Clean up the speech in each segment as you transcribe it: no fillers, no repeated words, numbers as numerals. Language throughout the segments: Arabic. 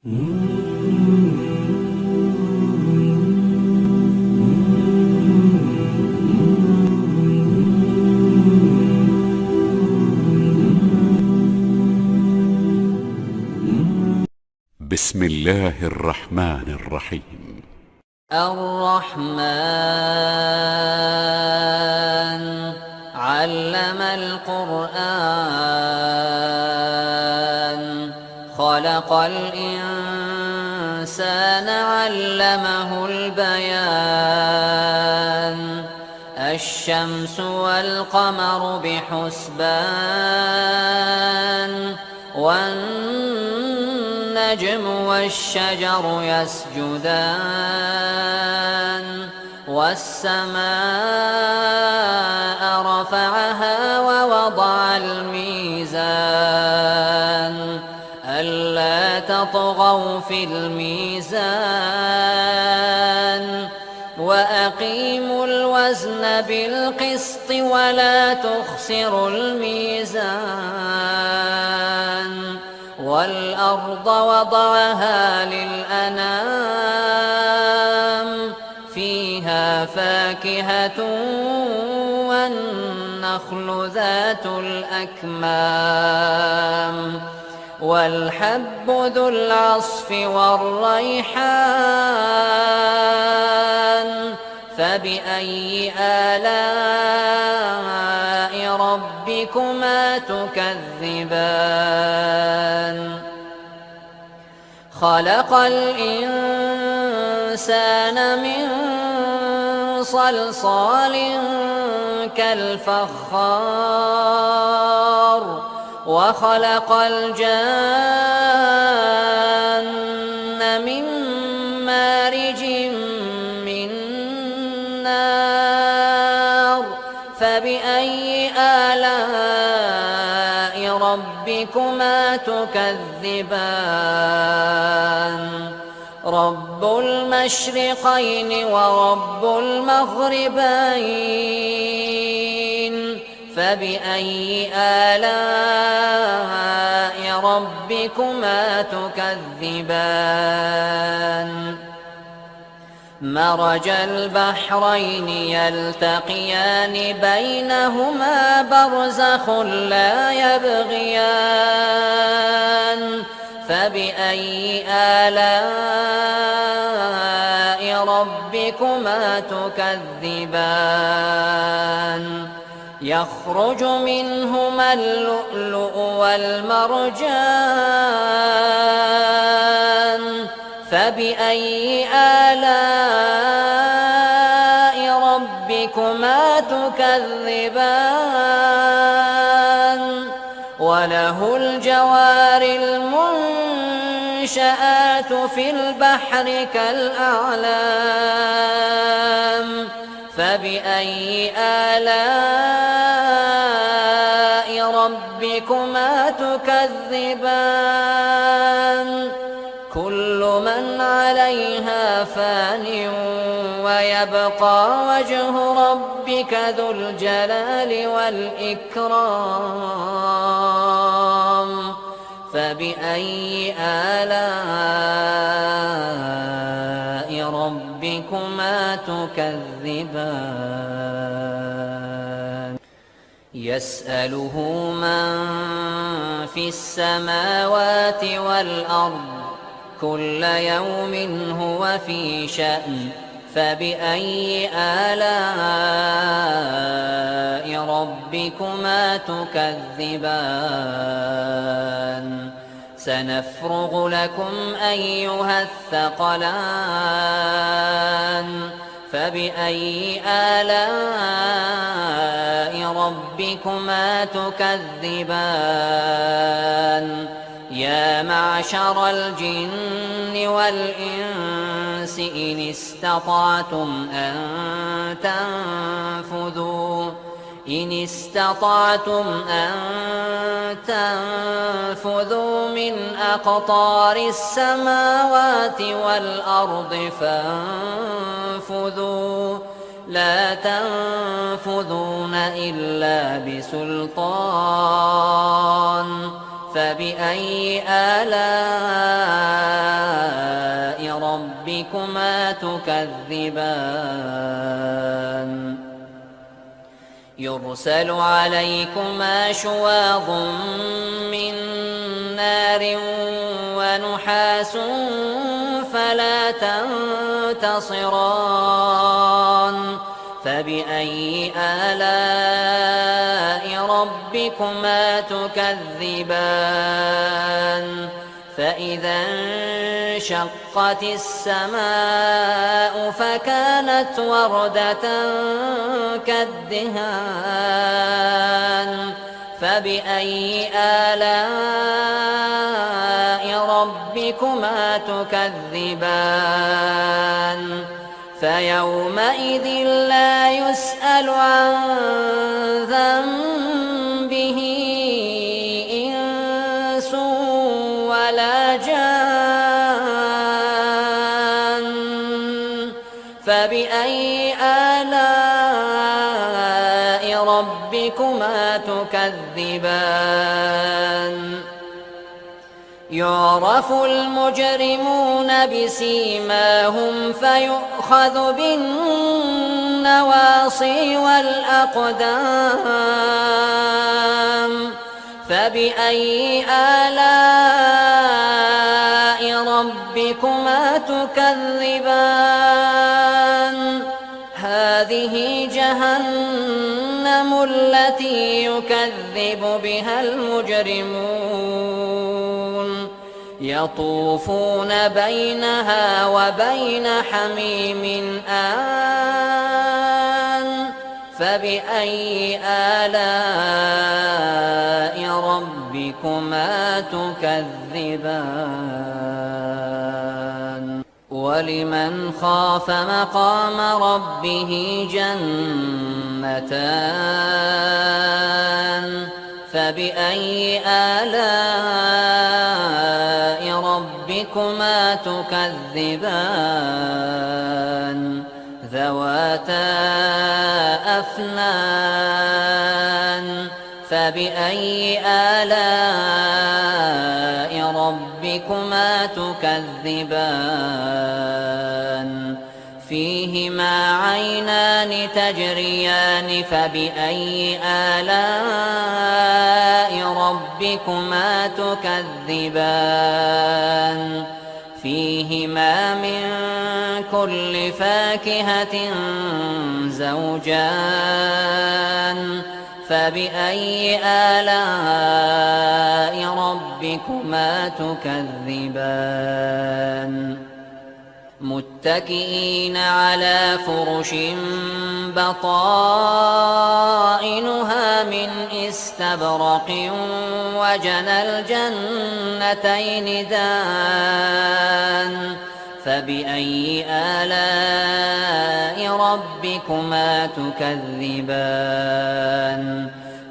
بسم الله الرحمن الرحيم. الرحمن علم القرآن خلق الإنسان علمه البيان الشمس والقمر بحسبان والنجم والشجر يسجدان والسماء رفعها ووضع الميزان ألا تطغوا في الميزان وأقيموا الوزن بالقسط ولا تخسروا الميزان والأرض وضعها للأنام فيها فاكهة والنخل ذات الأكمام والحب ذو العصف والريحان فبأي آلاء ربكما تكذبان خلق الإنسان من صلصال كالفخار وخلق الجان من مارج من نار فبأي آلاء ربكما تكذبان رب المشرقين ورب المغربين فبأي آلاء ربكما تكذبان مرج البحرين يلتقيان بينهما برزخ لا يبغيان فبأي آلاء ربكما تكذبان يخرج منهما اللؤلؤ والمرجان فبأي آلاء ربكما تكذبان وله الجوار المنشآت في البحر كالأعلام فبأي آلاء ربكما تكذبان كل من عليها فان ويبقى وجه ربك ذو الجلال والإكرام فبأي آلاء ربكما تكذبان يسأله من في السماوات والأرض كل يوم هو في شأن فبأي آلاء ربكما تكذبان سنفرغ لكم أيها الثقلان فبأي آلاء ربكما تكذبان يا معشر الجن والإنس إن استطعتم أن تنفذوا من أقطار السماوات والأرض فانفذوا لا تنفذون إلا بسلطان فبأي آلاء ربكما تكذبان يرسل عليكما شواظ من نار ونحاس فلا تنتصران فبأي آلاء ربكما تكذبان فإذا انشقت السماء فكانت وردة كالدهان فبأي آلاء ربكما تكذبان فيومئذ لا يسأل عن ذنبه إنس ولا جان فبأي آلاء ربكما تكذبان يعرف المجرمون بسيماهم فيؤخذ بالنواصي والأقدام فبأي آلاء ربكما تكذبان هذه جهنم التي يكذب بها المجرمون يطوفون بينها وبين حميم آن فبأي آلاء ربكما تكذبان ولمن خاف مقام ربه جنتان فبأي آلاء ربكما تكذبان ذواتا أفنان فبأي آلاء ربكما تكذبان فيهما عينان تجريان فبأي آلاء ربكما تكذبان فيهما من كل فاكهة زوجان فبأي آلاء ربكما تكذبان متكئين على فرش بطائنها من استبرق وجنى الجنتين دان فبأي آلاء ربكما تكذبان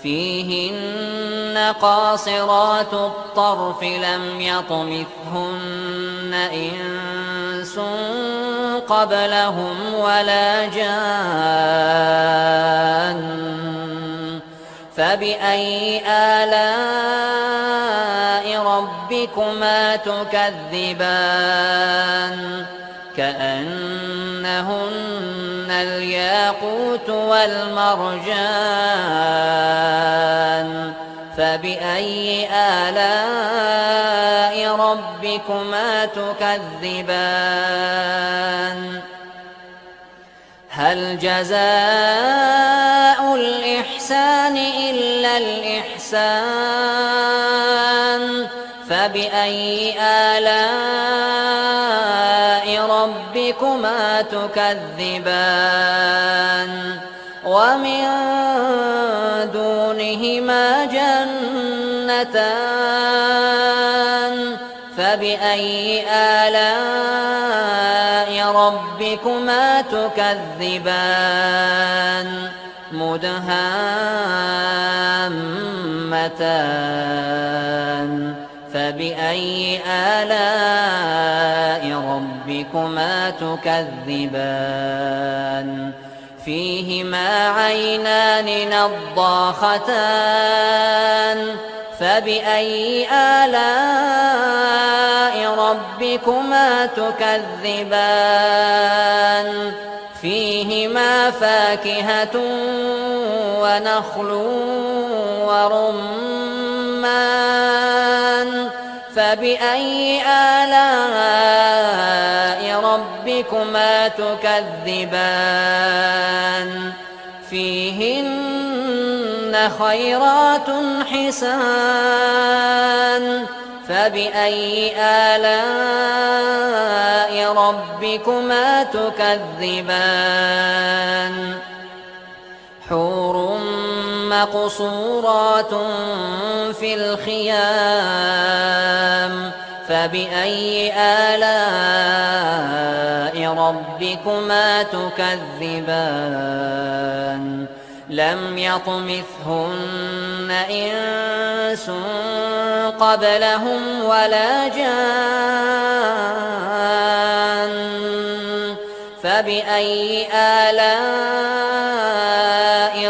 فيهن قاصرات الطرف لم يطمثهن إنس قبلهم ولا جان فبأي آلاء ربكما تكذبان كأنهن الياقوت والمرجان فبأي آلاء ربكما تكذبان هل جزاء الإحسان إلا الإحسان فبأي آلاء ربكما تكذبان ومن دونهما جنتان فبأي آلاء ربكما تكذبان مدهامتان فبأي آلاء ربكما تكذبان فيهما عينان نضاختان فبأي آلاء ربكما تكذبان فيهما فاكهة ونخل ورمان فبأي آلاء ربكما تكذبان فيهن خيرات حسان فبأي آلاء ربكما تكذبان حور مقصورات في الخيام فبأي آلاء ربكما تكذبان لم يطمثهن إنس قبلهم ولا جان فبأي آلاء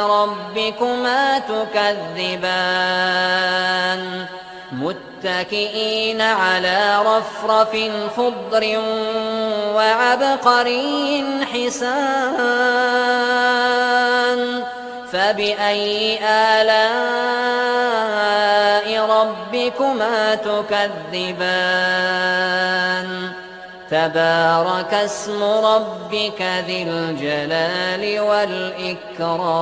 ربكما تكذبان متكئين على رفرف خضر وعبقري حسان فبأي آلاء ربكما تكذبان تبارك اسم ربك ذي الجلال والإكرام